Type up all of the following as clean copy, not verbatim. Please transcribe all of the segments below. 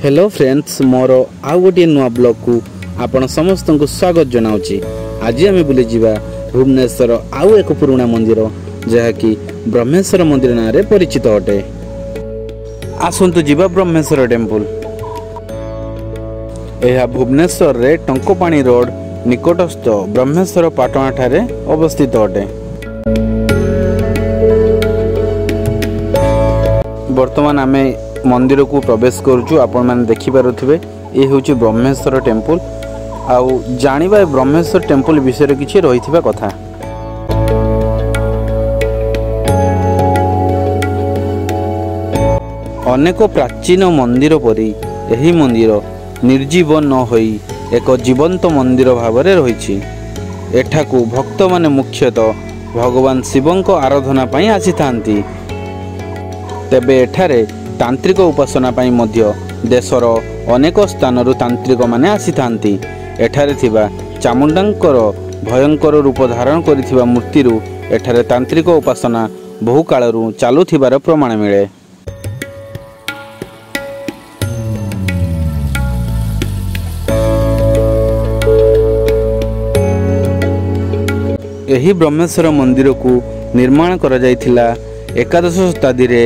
Hello friends मोर आउ गोटे नुआ ब्लॉग को आपण समस्त को स्वागत जनाऊँगी। आज आम बुली जावा भुवनेश्वर आउ एक पुराना मंदिर जहाँकि ब्रह्मेश्वर मंदिर ना रे परिचित अटे। आसंतु जीवा ब्रह्मेश्वर टेम्पल। यह भुवनेश्वर रे टंकपाणी रोड निकटस्थ ब्रह्मेश्वर पाटणा ठारे अवस्थित अटे। वर्तमान आमे मंदिर को प्रवेश करुचु। आपण माने देखि पारुथिबे ए होची ब्रह्मेश्वर टेम्पल। आउ जानिबा ब्रह्मेश्वर टेम्पल विषय किछि रहिथिबा कथा। अनेक प्राचीन मंदिर परि एही मंदिर निर्जीव न होई एक जीवंत मंदिर भावरे रहिछि। एठाकू भक्त माने मुख्यतः भगवान शिवंक आराधना पई आसीथांती। तेबे एठारे तांत्रिक उपासना पाई मध्य देशर अनेक स्थानरू तांत्रिक माने आसीथांती। एठारे थिबा चामुंडांकर भयंकर रूप धारण करिथिबा मूर्तिरू एठारे तांत्रिक उपासना बहु कालरू चालुथिबार प्रमाण मिले। एही ब्रह्मेश्वर मंदिर को निर्माण करा जायथिला एकादश शताब्दी रे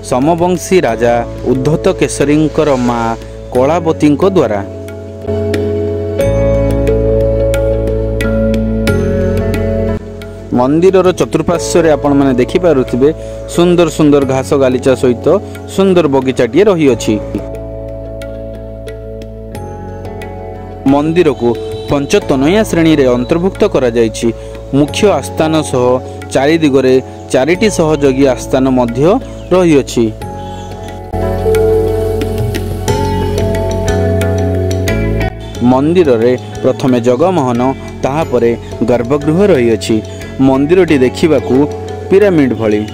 समवंशी राजा उद्धत केशरींकर माँ कलावती द्वारा। मंदिर चतुर्पार्श्व आपण माने देखि पारुथिबे सुंदर सुंदर घास गालीचा सहित सुंदर बगीचाटिए रही अछि। मंदिर को पंचतनया श्रेणी रे अंतर्भुक्त करा जायछि। मुख्य आस्थान सह चारि दिगरे चारिटी सहयोगी आस्थान मध्य रही अछि। मंदिर रे प्रथमे जगमोहन ताहापरे गर्भगृह रही अछि। मंदिरटी देखिबाकू पिरामिड भली।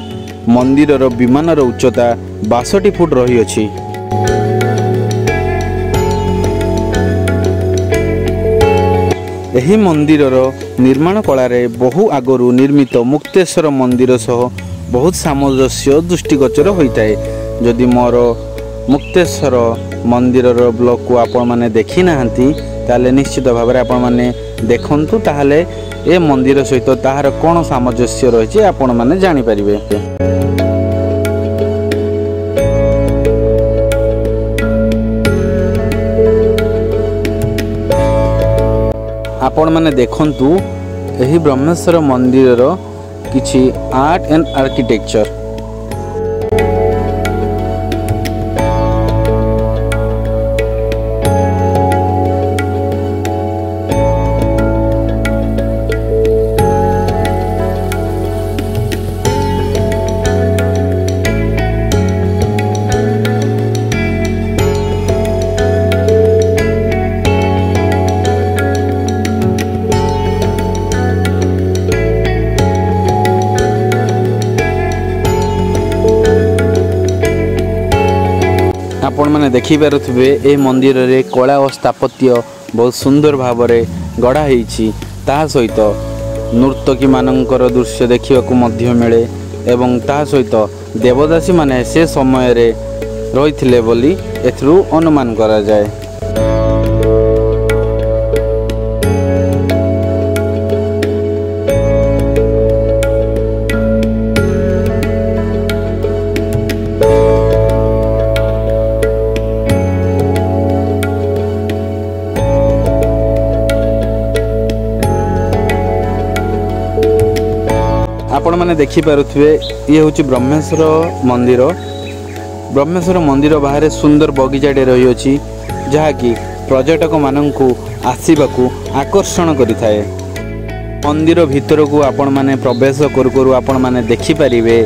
मंदिरर विमानर उच्चता 62 फुट रही अछि। एही मंदिरर निर्माण कलारे बहु आगरू निर्मित मुक्तेश्वर मंदिर सह बहुत सामंजस्य दृष्टिगोचर होता है। जदि मोर मुक्तेश्वर मंदिरर ब्लॉग को आपण माने देखि नाहंती ताले निश्चित भाव में आपण माने देखंतु। ताहले ए मंदिर सहित ताहार कोन सामंजस्य रहिछि आपण माने जानि परिबे। आपण माने देखंतु एही ब्रह्मेश्वर मंदिरर किछि आर्ट एंड आर्किटेक्चर। आपण माने देखि पारुथिबे ए मंदिर रे कला और स्थापत्य बहुत सुंदर भाव रे गढ़ा हेछि। ता सहित नर्तकी मानकर दृश्य देखिबाकू मध्य मिले एवं ता सहित देवदासी माने से समय रे रहिथिले बोली एथरू अनुमान करा जाय। आपण माने देखि पारुथिबे ये होची ब्रह्मेश्वर मंदिर। ब्रह्मेश्वर मंदिर बाहर सुंदर बगीचाटे रही अछि जहाँकि पर्यटक माननकू आसीबाकू आकर्षण करिथाए। मंदिर भीतर को आपण माने प्रवेश करू करू आपण माने देखि परिबे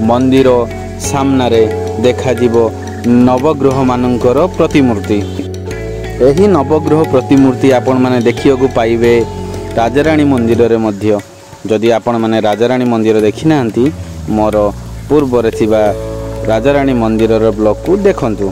मंदिर सामना रे देखा जीवो नवग्रह मानकर प्रतिमूर्ति। एही नवग्रह प्रतिमूर्ति आपण माने देखियाकू पाइबे राजारानी मंदिर रे मध्य। जदि आपण माने राजारानी मंदिर देखि नाहंती मोर पूर्व रे थिबा राजारानी मंदिर रे ब्लॉग को देखंतु।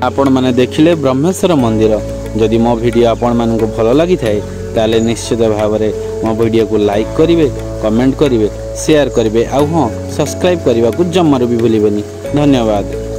आपण माने देखिले ब्रह्मेश्वर मंदिर। जदि मो वीडियो आपण मानकू भलो लागि थाए ताले निश्चित भाव में मो वीडियो को लाइक करिवे, कमेंट करिवे, शेयर करिवे। आउ हां सब्सक्राइब करने को जम्मारू भी भूलिबेनी। धन्यवाद।